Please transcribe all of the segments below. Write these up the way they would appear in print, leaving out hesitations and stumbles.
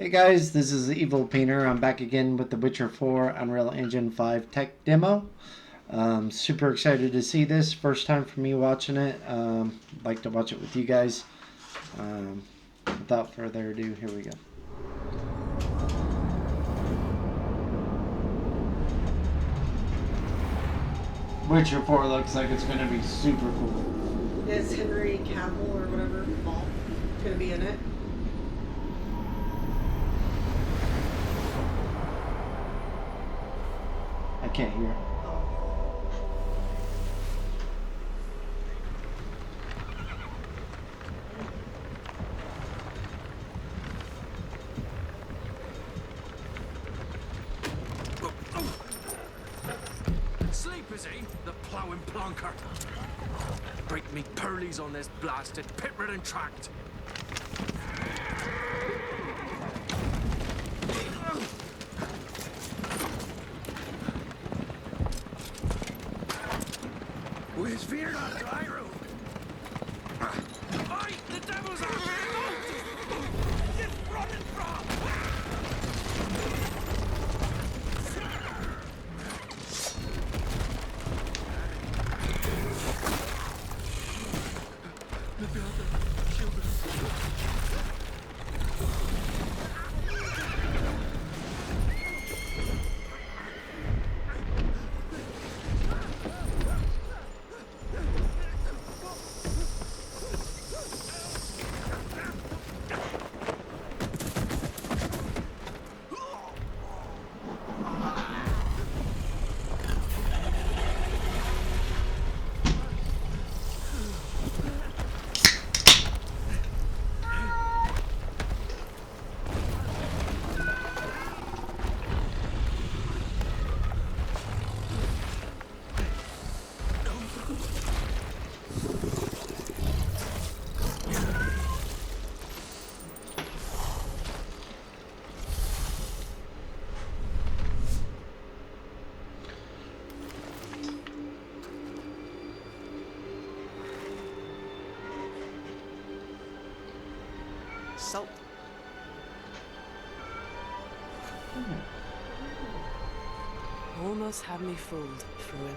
Hey guys, this is Evil Painter. I'm back again with the Witcher 4 Unreal Engine 5 tech demo. Super excited to see this. First time for me watching it. Like to watch it with you guys. Without further ado, here we go. Witcher 4 looks like it's going to be super cool. Is Henry Cavill or whatever Ball going to be in it? I can't hear. Sleep, is he? The ploughing plonker. Break me pearlies on this blasted pit-ridden tract. Where's fear not dry road? Aye, the devil's out here! Just running from! Salt. Almost had me fooled, Fruin.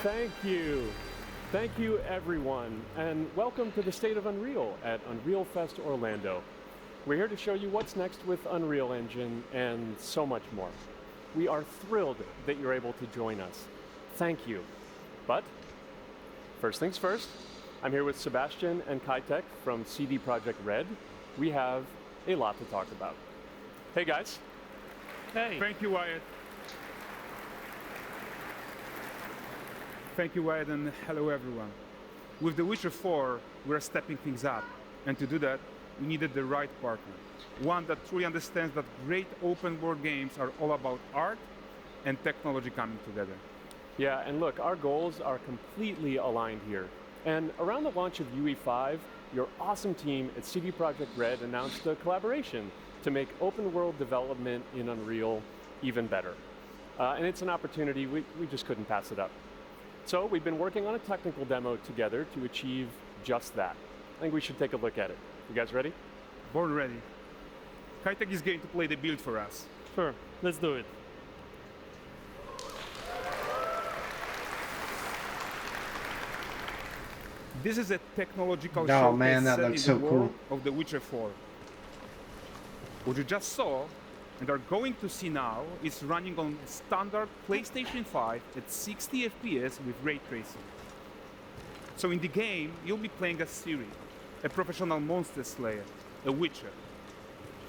Thank you. Thank you, everyone, and welcome to the State of Unreal at Unreal Fest Orlando. We're here to show you what's next with Unreal Engine and so much more. We are thrilled that you're able to join us. Thank you. But first things first, I'm here with Sebastian and Kitek from CD Projekt Red. We have a lot to talk about. Hey, guys. Hey. Thank you, Wyatt. Thank you, Wyatt, and hello, everyone. With The Witcher 4, we're stepping things up. And to do that, we needed the right partner. One that truly understands that great open-world games are all about art and technology coming together. Yeah, and look, our goals are completely aligned here. And around the launch of UE5, your awesome team at CD Projekt Red announced a collaboration to make open-world development in Unreal even better. And it's an opportunity, we just couldn't pass it up. So we've been working on a technical demo together to achieve just that. I think we should take a look at it. You guys ready? Born ready. Kitek is going to play the build for us. Sure, let's do it. This is a technological Oh, showcase man, that set in looks the so world cool. of The Witcher 4. What you just saw and are going to see now is running on standard PlayStation 5 at 60 FPS with ray tracing. So in the game, you'll be playing as Ciri, a professional monster slayer, a witcher.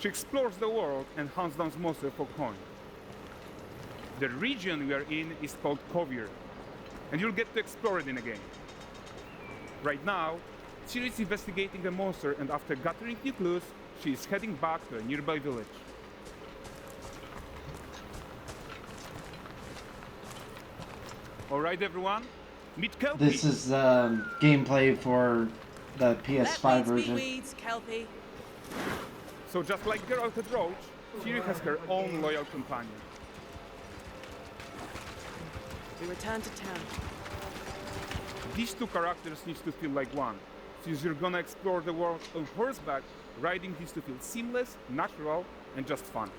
She explores the world and hunts down monsters for coin. The region we are in is called Kovir, and you'll get to explore it in a game. Right now, Ciri is investigating a monster, and after gathering new clues, she is heading back to a nearby village. Alright everyone, meet Kelpie! This is gameplay for the PS5 Let weeds version. be weeds, Kelpie. So just like Geralt and Roach, Ciri has her own loyal companion. We return to town. These two characters need to feel like one. Since you're gonna explore the world on horseback, riding needs to feel seamless, natural, and just fun.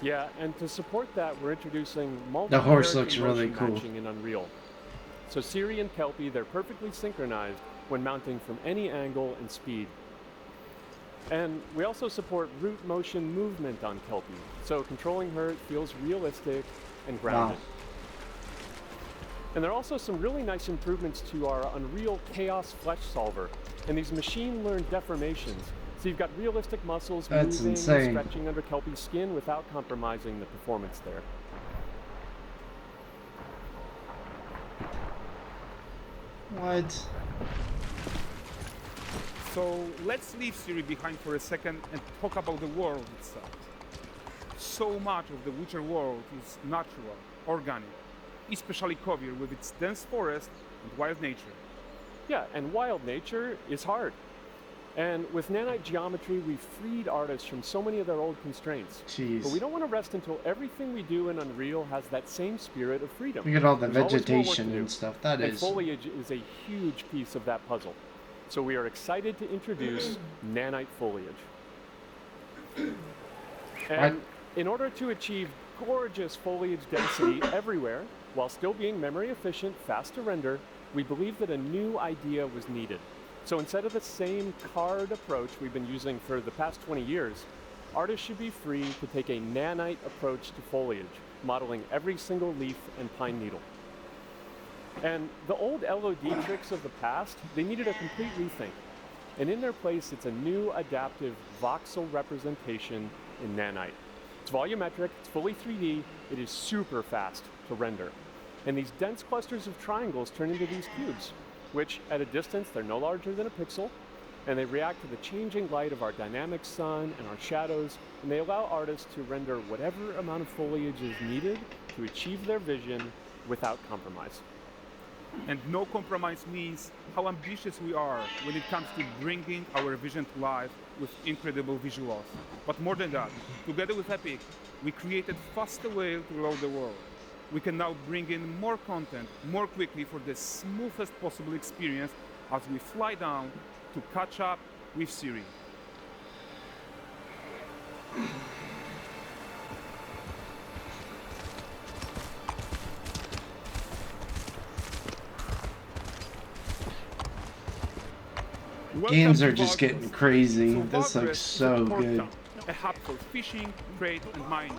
Yeah, and to support that, we're introducing The horse multi-character looks really motion cool. matching in Unreal. So Ciri and Kelpie, they're perfectly synchronized when mounting from any angle and speed. And we also support root motion movement on Kelpie, so controlling her feels realistic and grounded. Wow. And there are also some really nice improvements to our Unreal Chaos Flesh Solver and these machine-learned deformations. So you've got realistic muscles That's moving insane. and stretching under Kelpie's skin without compromising the performance there. What? So let's leave Ciri behind for a second and talk about the world itself. So much of the Witcher world is natural, organic, especially Kovir with its dense forest and wild nature. Yeah, and wild nature is hard. And with nanite geometry, we've freed artists from so many of their old constraints. Jeez. But we don't want to rest until everything we do in Unreal has that same spirit of freedom. Look at all the There's always more work to vegetation do. and stuff. That And is. foliage is a huge piece of that puzzle. So we are excited to introduce nanite foliage. And in order to achieve gorgeous foliage density everywhere, while still being memory efficient, fast to render, we believe that a new idea was needed. So instead of the same card approach we've been using for the past 20 years, artists should be free to take a nanite approach to foliage, modeling every single leaf and pine needle. And the old LOD tricks of the past, they needed a complete rethink. And in their place, it's a new adaptive voxel representation in nanite. It's volumetric, it's fully 3D, it is super fast to render. And these dense clusters of triangles turn into these cubes, which at a distance, they're no larger than a pixel, and they react to the changing light of our dynamic sun and our shadows, and they allow artists to render whatever amount of foliage is needed to achieve their vision without compromise. And no compromise means how ambitious we are when it comes to bringing our vision to life with incredible visuals. But more than that, together with Epic, we created faster way to load the world. We can now bring in more content more quickly for the smoothest possible experience as we fly down to catch up with Ciri. Games are just getting crazy. So This Valgrind looks is so a port good. town, a hub for fishing, trade, and mining.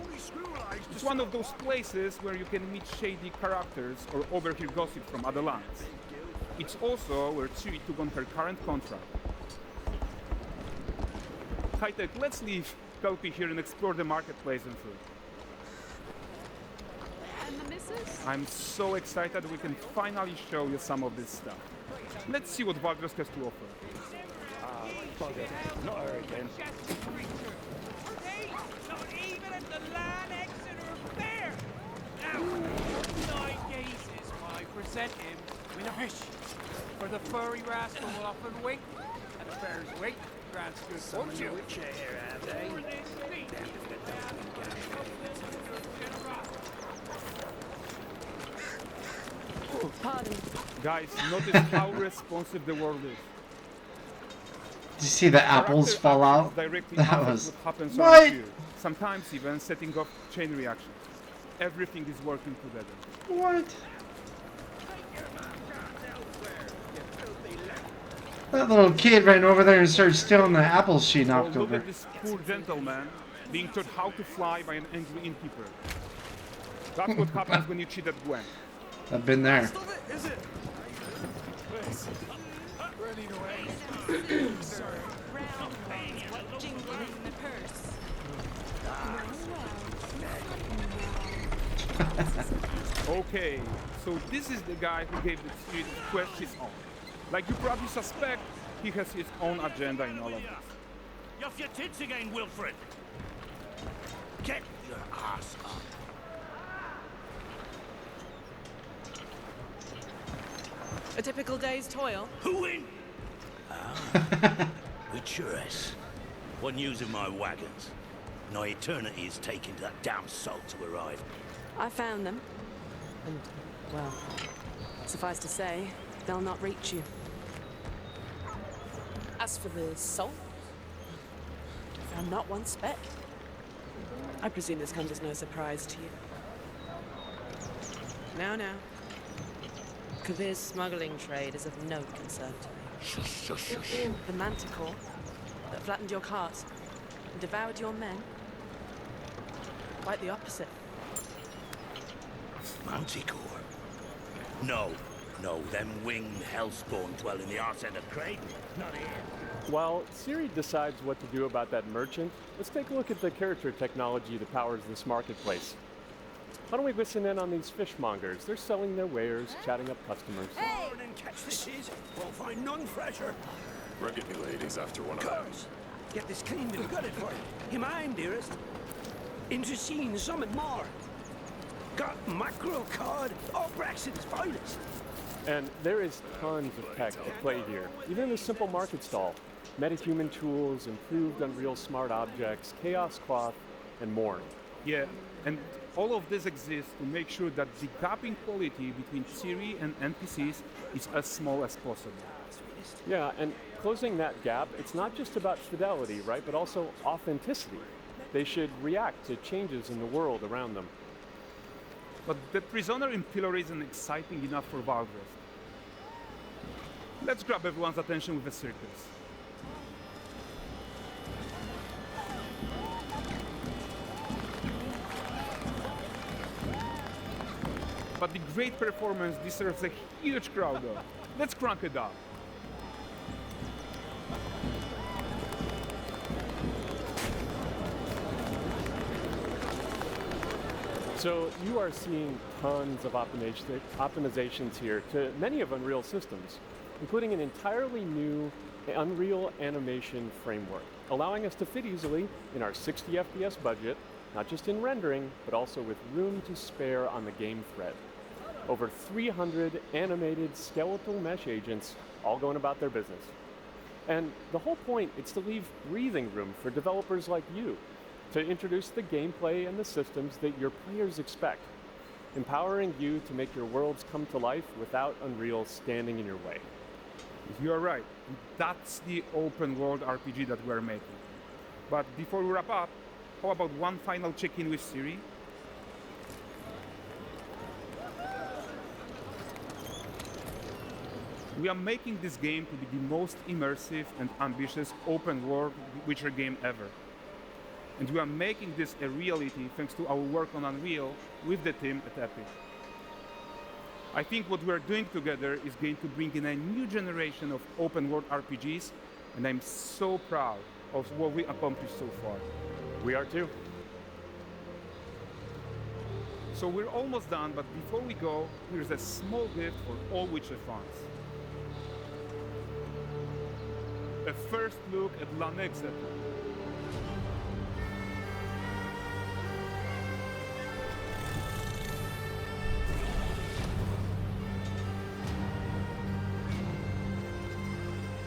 It's one of those places where you can meet shady characters or overhear gossip from other lands. It's also where Ciri took on her current contract. High-tech, let's leave Kelpie here and explore the marketplace and food. And the missus? I'm so excited we can finally show you some of this stuff. Let's see what Valgrind has to offer. Not her again. Not even at the Land Exeter Fair! Now, 9 cases I present him with a fish. For the furry rascal will often wink, and the fair's weight grants good fortune. Pardon. Guys, notice how responsive the world is. Did you see the apples Character fall actions out? directly That affect was. what happens What? around you. Sometimes even setting off chain reactions. Everything is working together. What? That little kid ran over there and started stealing the apples she So knocked look over. at this poor gentleman being taught how to fly by an angry innkeeper. That's what happens when you cheat at Gwen. I've been there. Is it? Jingling in the purse. Okay, so this is the guy who gave the street questions on. Like you probably suspect, he has his own agenda in all of this. You're off your tits again, Wilfred. Get your ass up. A typical day's toil. Who in? Ah, Witcheress. One using my wagons. No eternity is taking that damn salt to arrive. I found them. And, well, suffice to say, they'll not reach you. As for the salt, I found not one speck. I presume this comes as no surprise to you. Now. Kavir's smuggling trade is of no concern to me. Shush, shush, shush. The manticore that flattened your cart and devoured your men? Quite the opposite. Manticore? No, them winged hellspawn dwell in the arse end of Creighton. Not here. While Siri decides what to do about that merchant, let's take a look at the character technology that powers this marketplace. Why don't we listen in on these fishmongers? They're selling their wares, chatting up customers. Morning, catch this is. Won't find none fresher. Reckon your lady's after one of them. Curse! Get this cleaned and gutted for you. You mind, dearest? Into seeing something more. Got mackerel cod, all Braxton's finest. And there is tons of tech at play here, even in a simple market stall. Metahuman tools, improved Unreal smart objects, chaos cloth, and more. Yeah, and all of this exists to make sure that the gap in quality between Siri and NPCs is as small as possible. Yeah, and closing that gap, it's not just about fidelity, right, but also authenticity. They should react to changes in the world around them. But the prisoner in Pillory isn't exciting enough for Valdres. Let's grab everyone's attention with a circus. But the great performance deserves a huge crowd though. Let's crank it up. So you are seeing tons of optimizations here to many of Unreal systems, including an entirely new Unreal animation framework, allowing us to fit easily in our 60 FPS budget, not just in rendering, but also with room to spare on the game thread. Over 300 animated skeletal mesh agents all going about their business. And the whole point is to leave breathing room for developers like you to introduce the gameplay and the systems that your players expect, empowering you to make your worlds come to life without Unreal standing in your way. You're right. That's the open world RPG that we're making. But before we wrap up, how about one final check-in with Siri? We are making this game to be the most immersive and ambitious open world Witcher game ever. And we are making this a reality thanks to our work on Unreal with the team at Epic. I think what we are doing together is going to bring in a new generation of open world RPGs, and I'm so proud of what we accomplished so far. We are too. So we're almost done, but before we go, here's a small gift for all Witcher fans. A first look at Lanexet.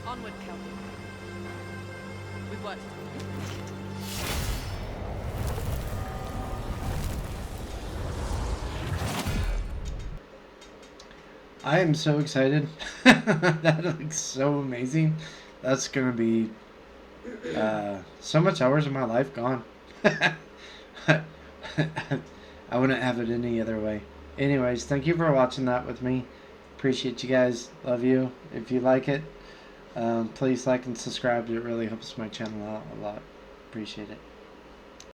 Onward, Kelvin. We've worked. I am so excited. That looks so amazing. That's going to be so much hours of my life gone. I wouldn't have it any other way. Anyways, thank you for watching that with me. Appreciate you guys. Love you. If you like it, please like and subscribe. It really helps my channel out a lot. Appreciate it.